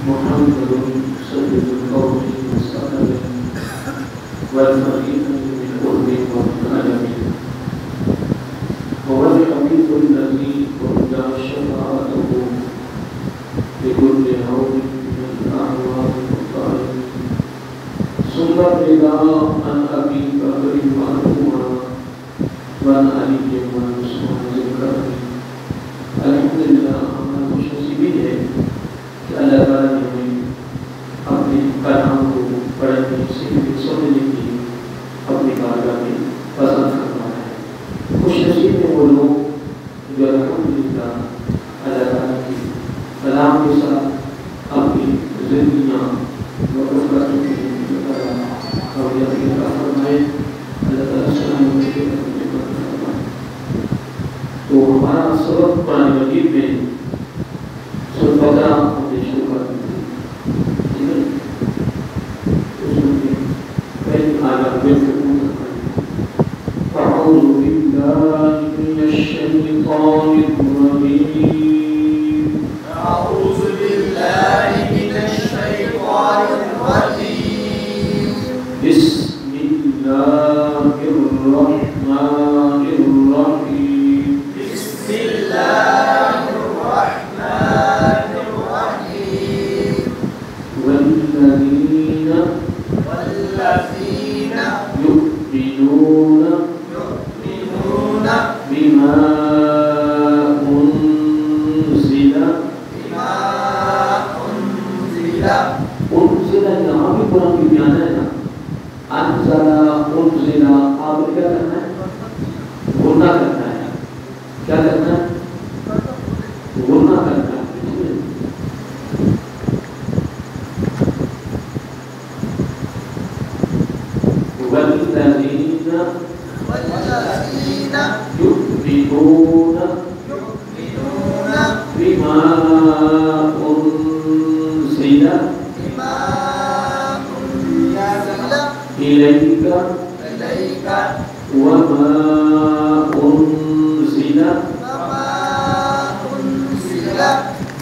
محمد سيد القوم والسلام والخليفة من الأرض والعالمين هو الحبيب الذي ترجى شفاعته لكل هول من الأعوام والطائف ثم الرضا عن أبي بكر وعمر وعن علي وعن عثمان ذكره الحمد للہ ہمارا خوش بھی ہے کہ اللہ تعالیٰ نے ہمیں اپنے کلام کو پڑھنے سننے کی اپنی بارگاہ میں پسند فرمایا ہے۔ خوش نصیب ہیں وہ لوگ جو الحمدللہ اللہ تعالیٰ کی کلام کے ساتھ اپنی زندگیاں وقف کر چکے ہیں۔ اور یقین فرمائے اللہ تعالیٰ سلام کے تو ہمارا سبق قرآن مجید میں سورۃ بقرہ ہم نے شروع کر دی تھی، اس میں پہلی آیت میں اعوذ باللہ من الشیطان الرجیم اعوذ باللہ من الشیطان الرجیم بسم اللہ الرحمن الرحیم بسم اللہ الرحمن الرحیم والذین یؤمنون بما انزل یہاں بھی قرآن کی بیان ہے نا، انزل انزل آپ کیا کرنا ہے؟ غنہ کرنا ہے۔ کیا کرنا ہے؟ غنہ کرنا ہے۔ والذین یؤمنون بما انزل إليك وما أنزل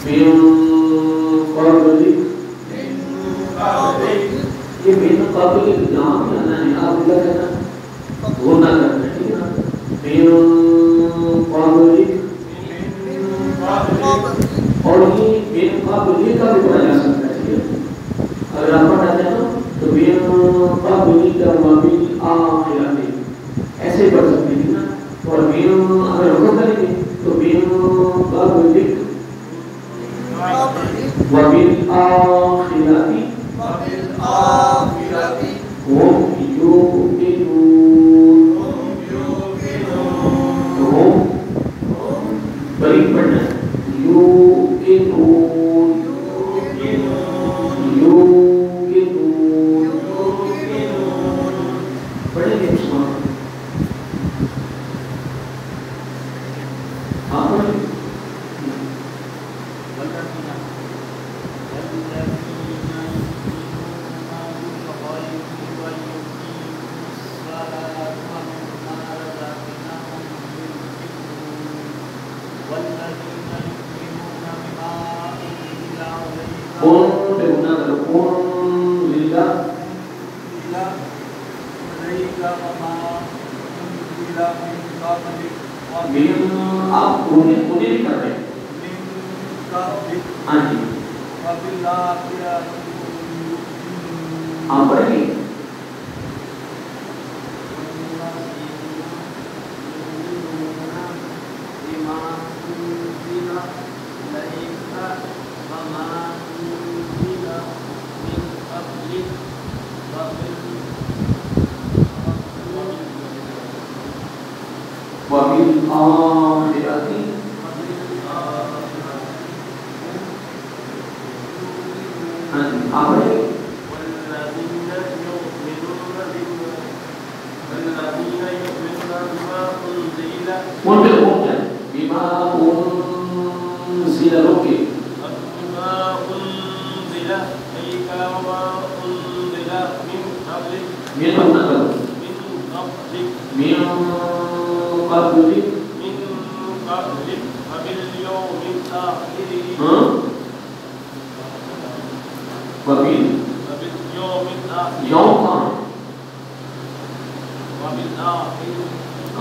من قبلك یہ من قبلك نام کہنا ہے، آپ کیا کہنا ہے؟ غنہ کرنا ہے، ٹھیک ہے نا؟ من قبلك، اور یہ من قبلك کا بھی پڑھا جا سکتا ہے، ٹھیک ہے؟ اگر آپ پڑھاتے ہیں نا تو من قبلك وبالآخرة ایسے پڑھ سکتے ہیں نا، اور من اگر رکو کریں گے تو من قبلك وبالآخرة هم يوقنون، هم بڑی پڑھنا ہے، یوقنون پڑھیں گے اس میں آپ پڑھیں گے آپ انہیں نہیں کر رہے ہاں جی آپ پڑھیں گے وبیل یوم کہاں ہے؟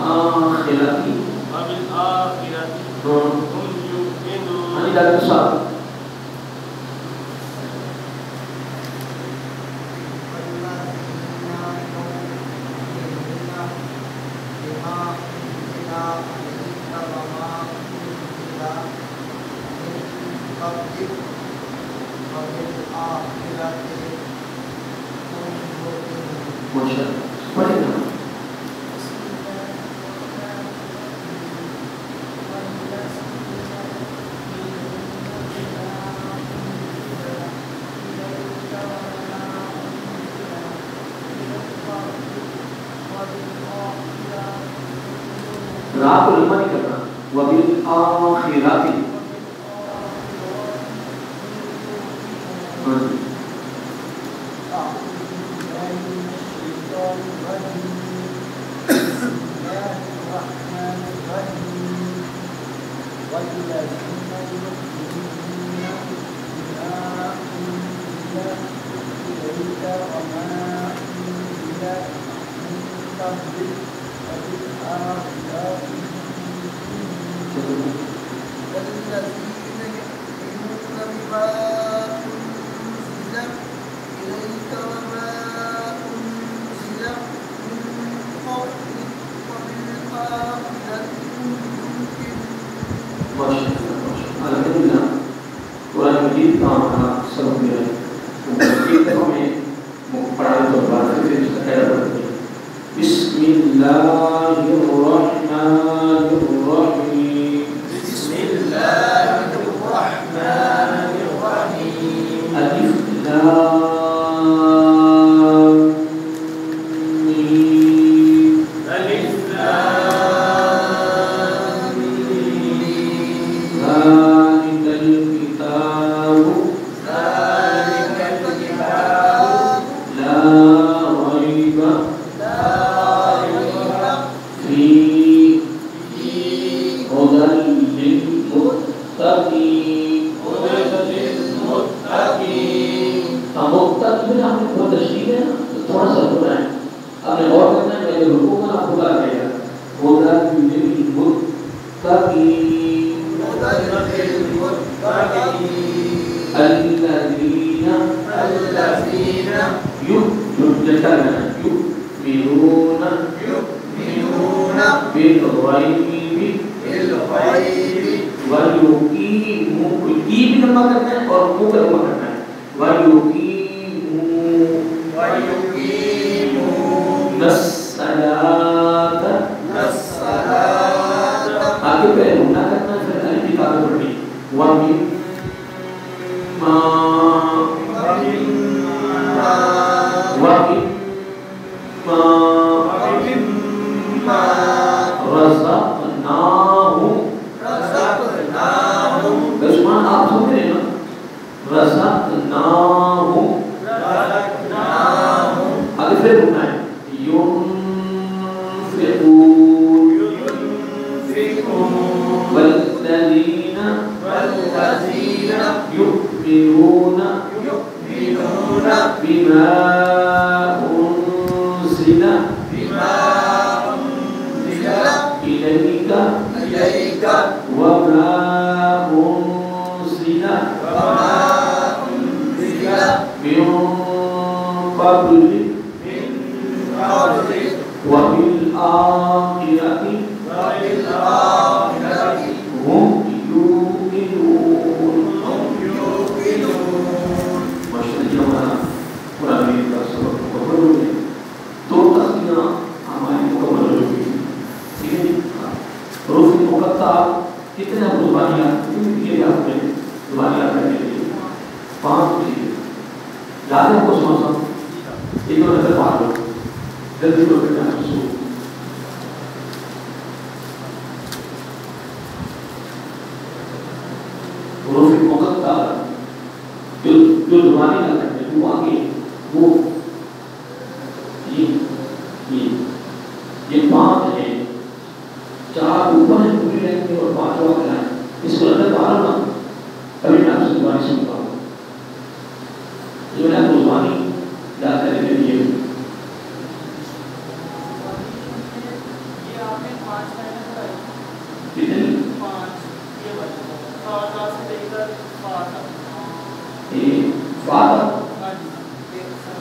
آخرتی ہاں ڈاکٹر صاحب رات کو لمبا نہیں کرنا وبالآخرات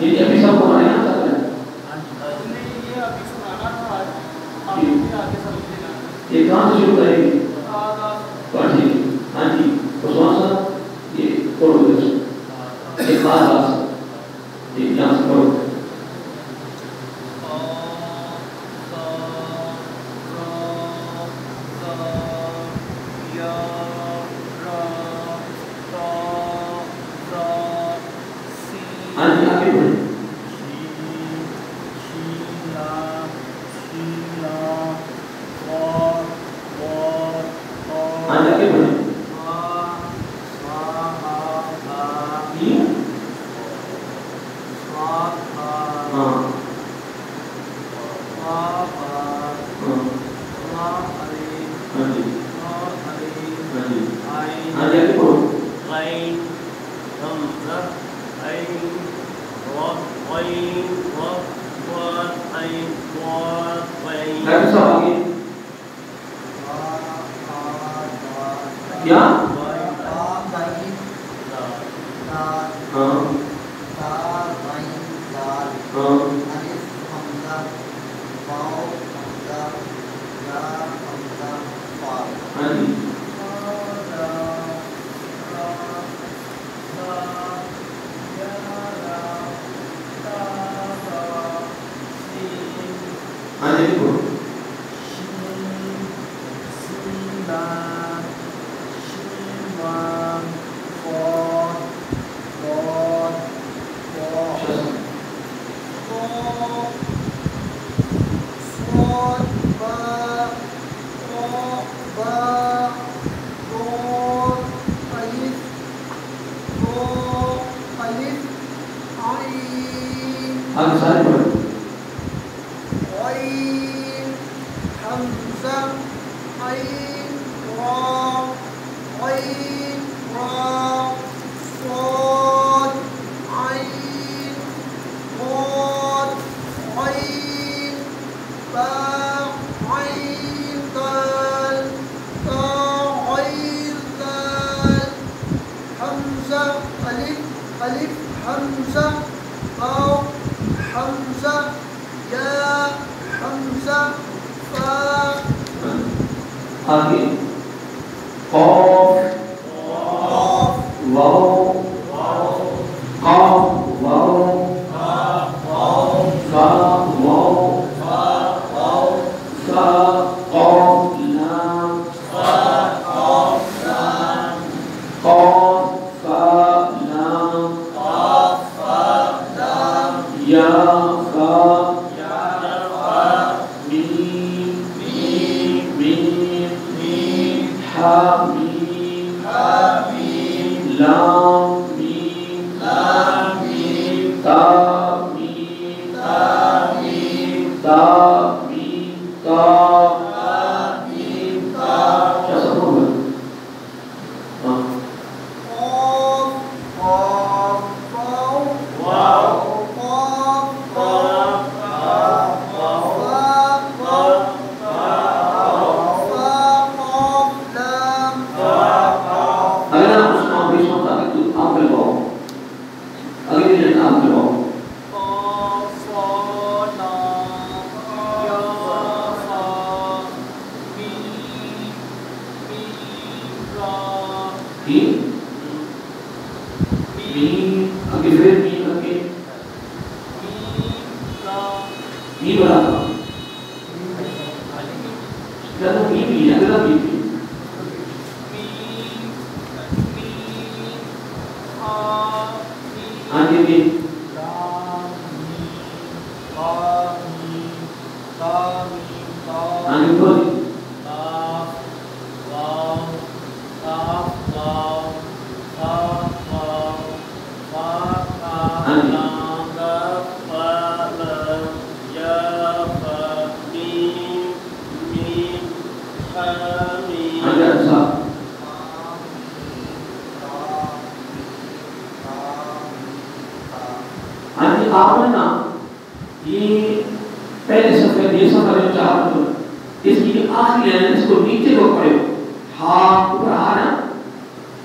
یہ ابھی سب کو بنانا چاہتا ہے یہ کہاں سے شروع کریں گے؟ ہاں جی عثمان صاحب یہ پڑھو یہ خاص راست یہ یہاں سے پڑھو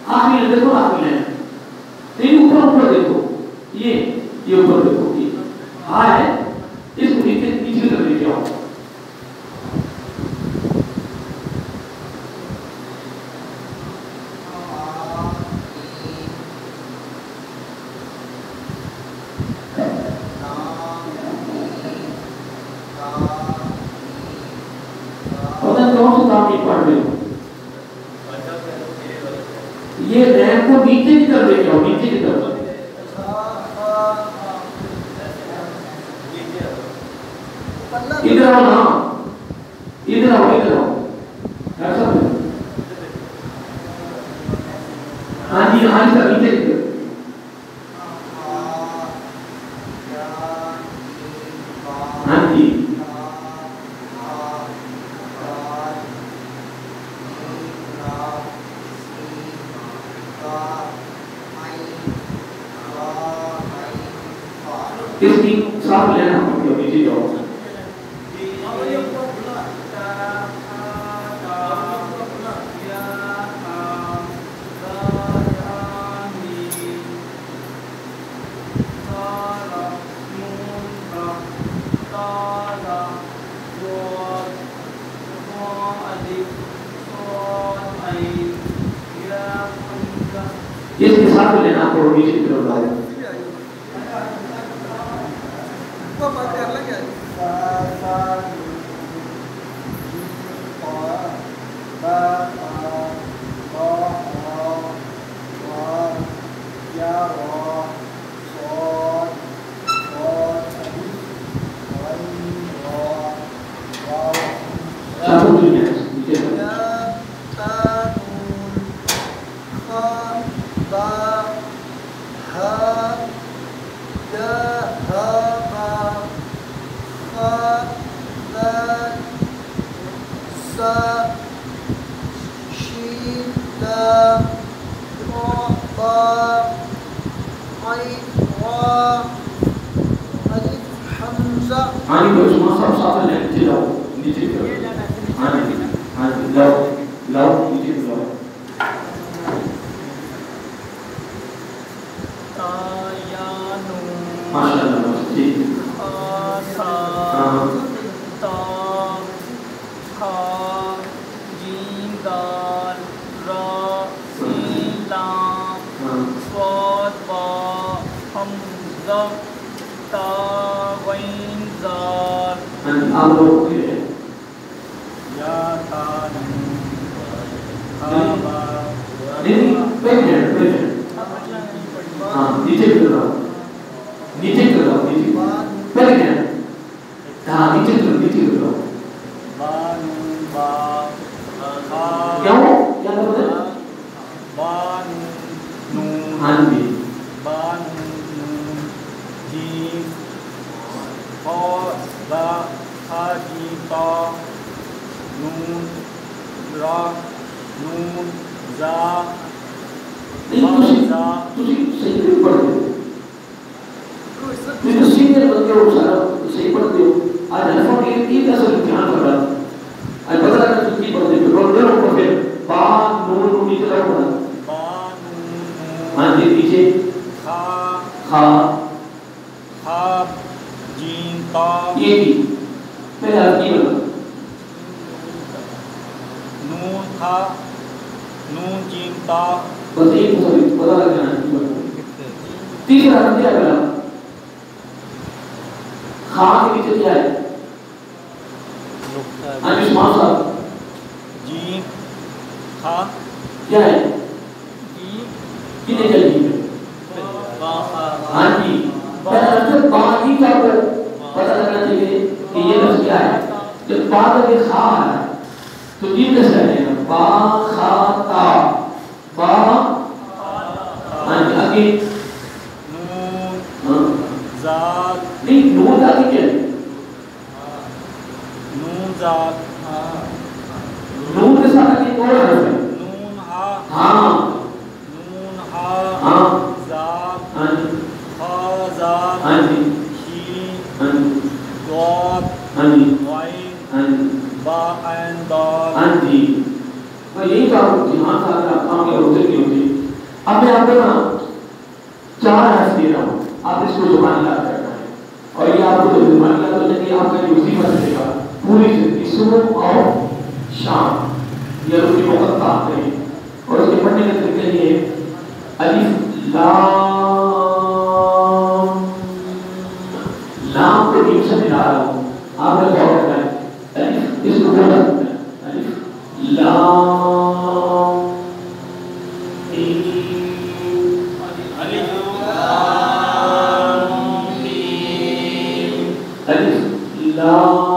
آخری آخری دیکھو آخری ہے تین اوپر اوپر دیکھو یہ اوپر دیکھو ہاں ہے اس کو نیچے کر لے جاؤ پڑھ رہے ہو یہ ریم کو نیچے کی طرف لے جاؤ نیچے کی طرف ادھر آؤ نا ادھر آؤ ایسا ہاں جی ہاں سر نیچے کی طرف ہاں جی اس کی ساتھ لینا پڑتی ہے نیچے جاؤ اس کے ساتھ لینا پڑو نیچے کی طرف لاؤ اب میں آپ کو نا 4 حرف دے رہا ہوں، آپ اس کو زبان یاد کرنا ہے، اور یہ آپ کو زبان یاد ہونے کی آپ کا جو وظیفہ رہے گا پوری زندگی صبح اور شام، یہ روزی وقت کام کریں. اور اس کے پڑھنے کا طریقہ یہ ہے الف لام کو جیم سے ملا رہا ہوں، آپ نے غور کرنا ہے الف اس کو بولا الف لام الف لام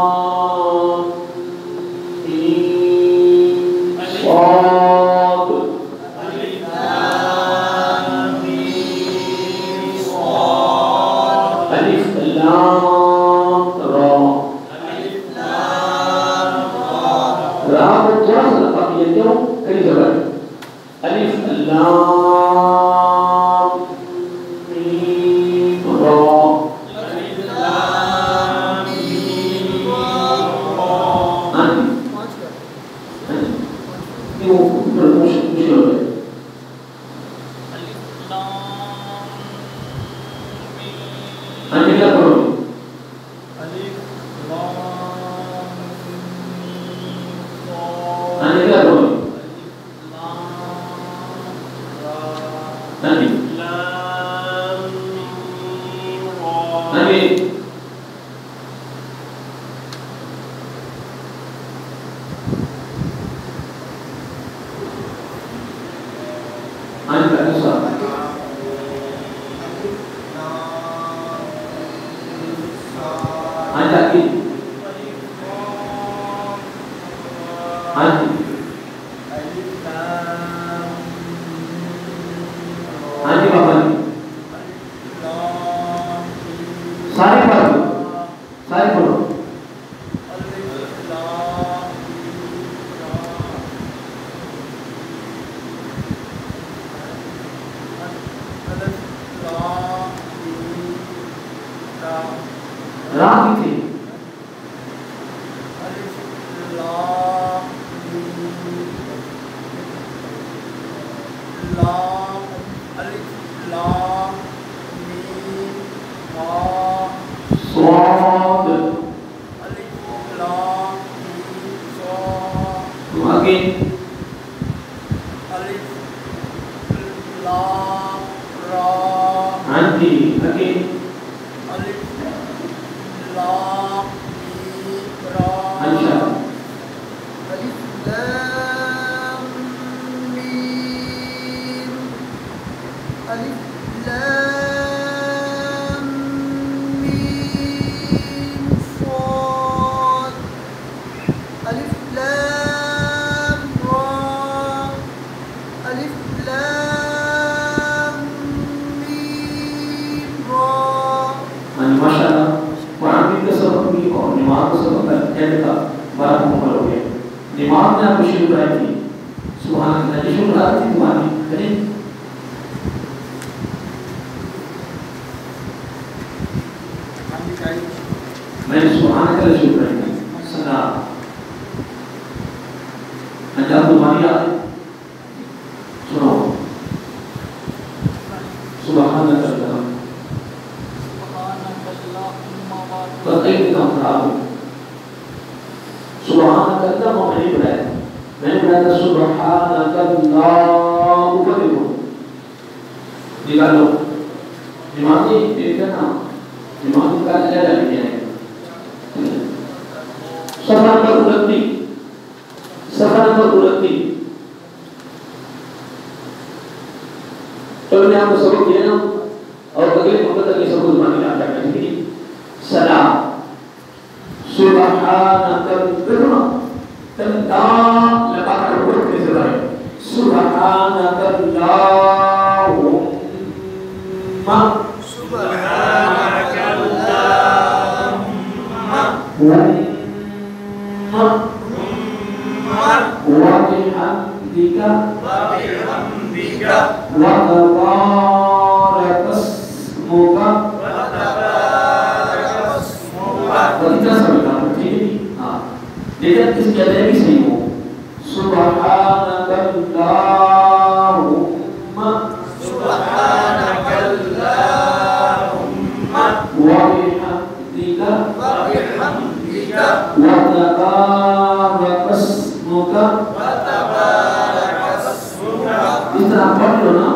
نا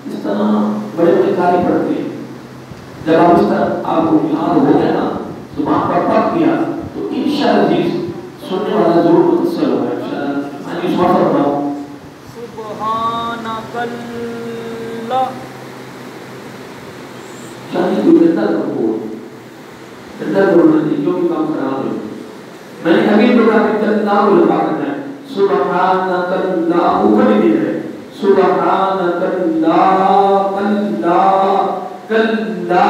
اس طرح بڑے بڑے کاری پڑتے ہیں. جب آپ اس طرح آپ کو یاد ہو گیا نا زبان پر پک گیا تو انشاءاللہ جیس سننے والا ضرور متصل ہوگا انشاءاللہ. ہاں جی سوال فرماؤ. سبحانک اللہ. چاہیے کوئی گندہ کرو گندہ کرو نہیں جو بھی کام خراب ہے. میں نے ابھی پروگرام میں اللہ کو لفا کرنا ہے. سبحانک اللہ اوپر ہی دے رہے سبحانک اللہ اللہ کلا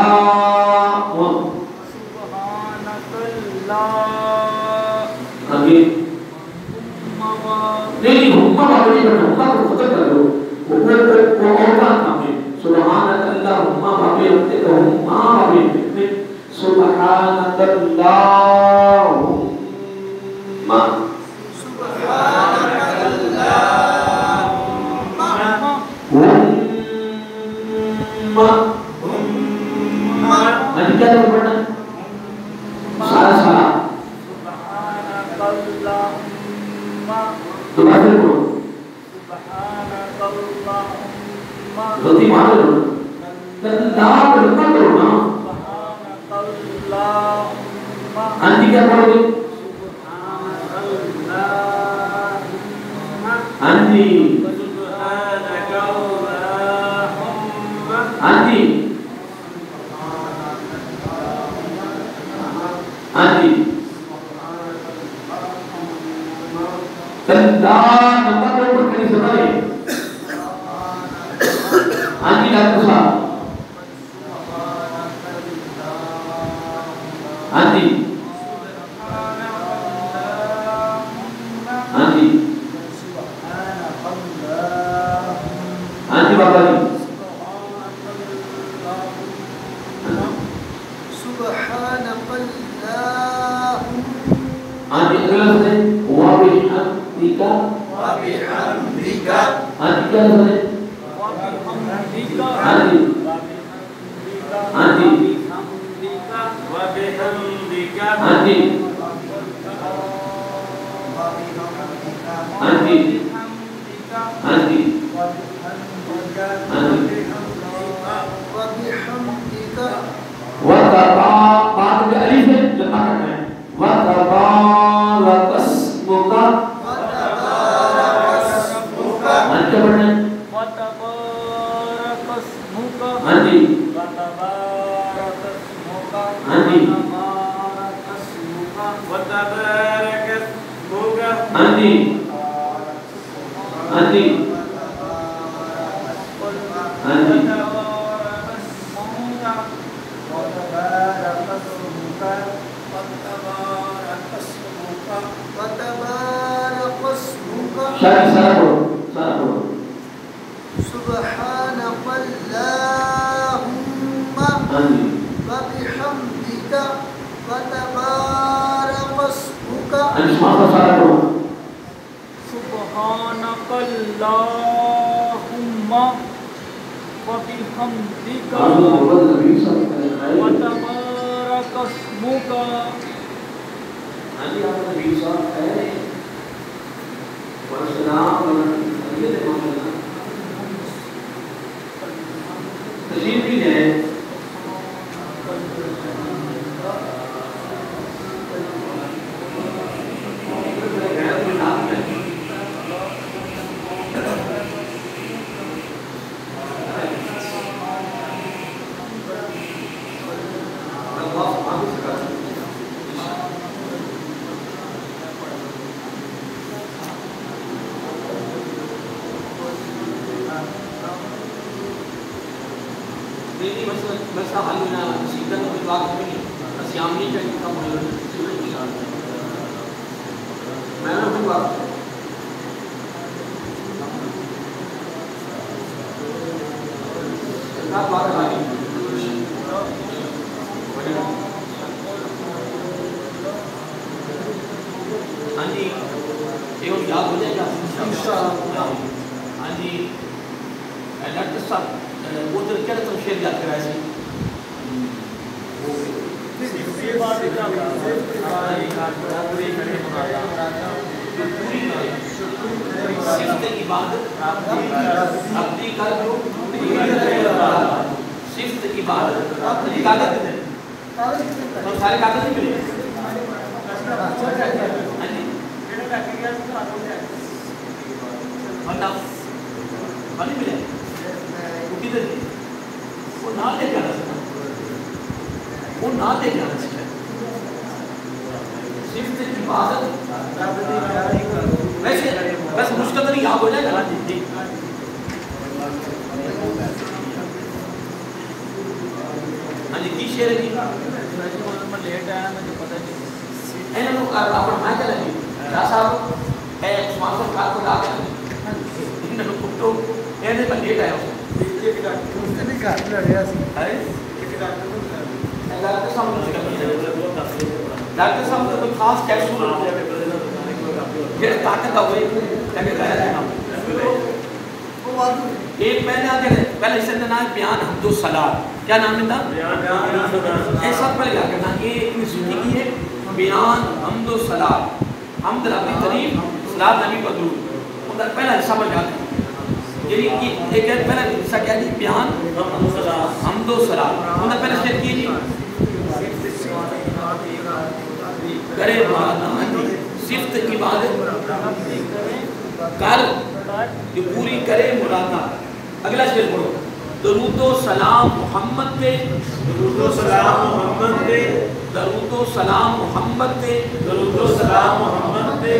سبحانک اللہ. آمین. نہیں ہمہ بابا نہیں کرنا ہمہ کو ختم کر دو اوپر کو اور بات آمین. سبحانک اللہ ہمہ بابی ہمتے تو ہمہ بابی سبحانک اللہ ہمہ سبحانک اللہ ابھی کیا تو پڑھنا ہے سارا سارا سبحانک اللہ دوبارہ پھر پڑھو. سبحانک اللہ غلطی مان لو اللہ لکھا کرو نا. سبحانک اللہ. آنٹی کیا پڑھو گے سبحانک اللہ. آنٹی سبحانک اللہم. آنٹی آنٹی اللہ نمبر کے اوپر کہیں سنائے آنٹی ڈاکٹر صاحب آنٹی آنٹی آنٹی بابا جی سبحانک اللہم. آنٹی اگلا لفظ ہے وَبِحَمْدِكَ وَبِحَمْدِكَ. آنٹی کیا لفظ ہے وَبِحَمْدِكَ. آنٹی آنٹی وَبِحَمْدِكَ. آنٹی آنٹی آنٹی بعد میں الف ہے لمبا کرنا ہے وَتَبَارَكَ اسْمُكَ آنٹی کیا پڑھنا ہے وَتَبَارَكَ اسْمُكَ. آنٹی وَتَبَارَكَ اسْمُكَ. آنٹی وَتَبَارَكَ اسْمُكَ. وَتَبَارَكَ اسْمُكَ. آنٹی آنٹی آنٹی شاید سارا پڑھو سارا پڑھو سبحانک اللہم آنٹی وبحمدک وتبارک اسمک. آنٹی سارا پڑھو سبحانک اللہم وبحمدک وتبارک اسمک. آنٹی آپ کا نبی صاحب ہے تشریف بھی ہے مسئلہ حل ہونا سیدھا تو کوئی بات نہیں اسیام نہیں چاہیے کم ہو میں نے کوئی بات بات ہاں جی یہ یاد ہو جائے گا ہاں جی ڈاکٹر صاحب وہ تو کیا تم شیر یاد کرائے سی پوری صفت عبادت عبدی کا جو صفت عبادت کاغذ دے اور سارے کاغذ نہیں ملے نہیں ملے وہ کدھر گئے وہ نہ لے کے آنا سکتا وہ نہ لے کے آنا سکتا صفت عبادت ویسے بس مشتقل یاد ہو جائے گا ہاں جی کی شعر ہے جی لیٹ آیا مجھے پتہ نہیں انہوں نے اپنا میں کہہ لگی شاہ صاحب اے عثمان صاحب کار کو لا کے انہوں نے کٹو انہوں نے لیٹ آیا ڈاکٹر صاحب نے کوئی خاص کیپسول یہ طاقت ہوئی ایک پہلے آگے پہلے اس کا نام بیان حمد و صلاۃ کیا نام ہے تھا ایسا پہلے کیا کرنا یہ اتنی زندگی ہے بیان حمد و صلاۃ حمد رب کی تعریف صلاۃ نبی پر درود ان کا پہلا حصہ بن جاتا ہے یعنی ایک پہلا حصہ کیا جی بیان حمد و صلاۃ ان کا پہلا اسٹیپ کیجیے کرے مولانا صفت عبادت کر جو پوری کرے مولانا اگلا شعر پڑھو درود و سلام محمد پہ درود و سلام محمد پہ درود و سلام محمد پہ درود و سلام محمد پہ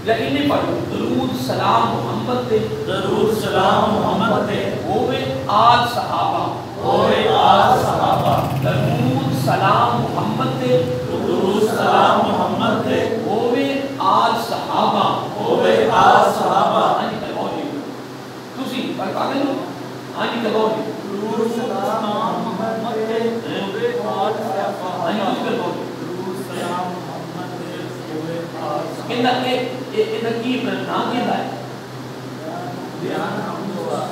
لیکن نہیں پڑھو درود سلام محمد پہ درود سلام محمد پہ ہوئے آل صحابہ ہوئے آل صحابہ درود سلام محمد پہ درود سلام محمد پہ ہوئے آل صحابہ ہوئے آل صحابہ ہاں جی کلمہ جی تسی پر پاگل ہو ہاں جی کلمہ جی درود سلام محمد پہ ہوئے آل صحابہ ہاں جی تسی کلمہ جی درود سلام محمد پہ ہوئے آل صحابہ ان کی نام کیا ہے بیان حمد و صلاۃ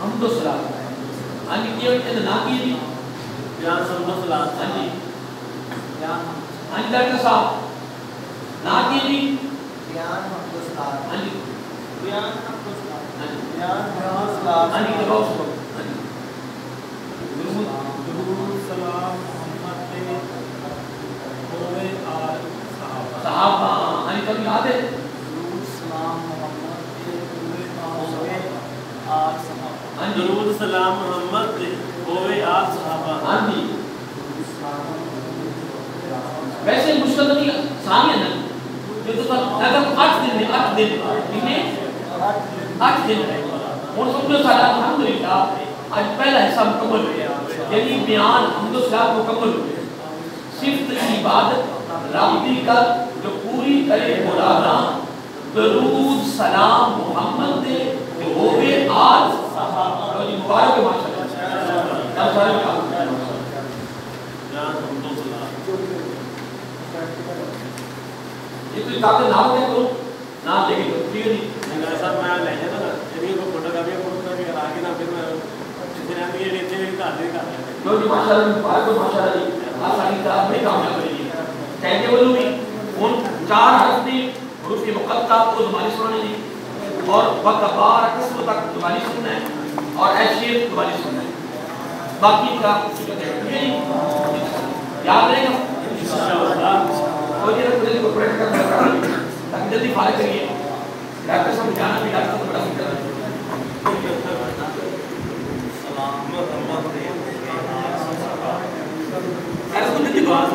حمد و صلاۃ ہاں جی یہ نام کیا جی بیان حمد و صلاۃ ہاں جی بیان ہاں جی ڈاکٹر صاحب نام کیا جی بیان حمد و صلاۃ ہاں جی بیان حمد و صلاۃ ہاں جی بیان حمد و صلاۃ ہاں جی کرو ہاں جی درود سلام محمد پہ ہوئے آل صحابہ ہاں جی تمہیں یاد ہے درود سلام محمد پہ ہوئے آل صحابہ ہاں جی درود سلام محمد پہ ہوئے آل صحابہ ہاں جی ویسے مشتقل ثانی ہے نا جو تو اگر 8 دن میں 8 دن میں 8 دن ہے اور سمجھو سارا الحمدللہ آج پہلا حصہ مکمل ہو گیا یعنی بیان حمد و صلاۃ مکمل ہو گیا صفت عبادت ربی کا جو پوری کرے مولانا درود سلام محمد دے جو ہوئے آل صحابہ جو مبارک ہے ماشاءاللہ سارے کام یہ تو کتاب نام دے کرو نام دے کے ٹھیک ہے جی ایسا میں لے جاتا نا یہ کو فوٹو کاپی کر کے آگے نہ پھر میں جتنے بھی یہ لیتے ہیں کا دے کا جو جی ماشاءاللہ مبارک ماشاءاللہ جی آسانی کا میں کامیاب رہی ہے کہتے بولو بھی ان 4 حرف نے حروف مقطع کو زبانی سنانے دی اور وقبار قسم تک زبانی سننا ہے اور ایشیر زبانی سننا ہے باقی کا یاد رہے گا انشاءاللہ اور یہ پوری کو پریکٹس کرنا ہے تاکہ جلدی فارغ کریے ڈاکٹر صاحب جانا بھی ڈاکٹر صاحب بڑا فکر ہے سلام محمد ایسا جلدی بات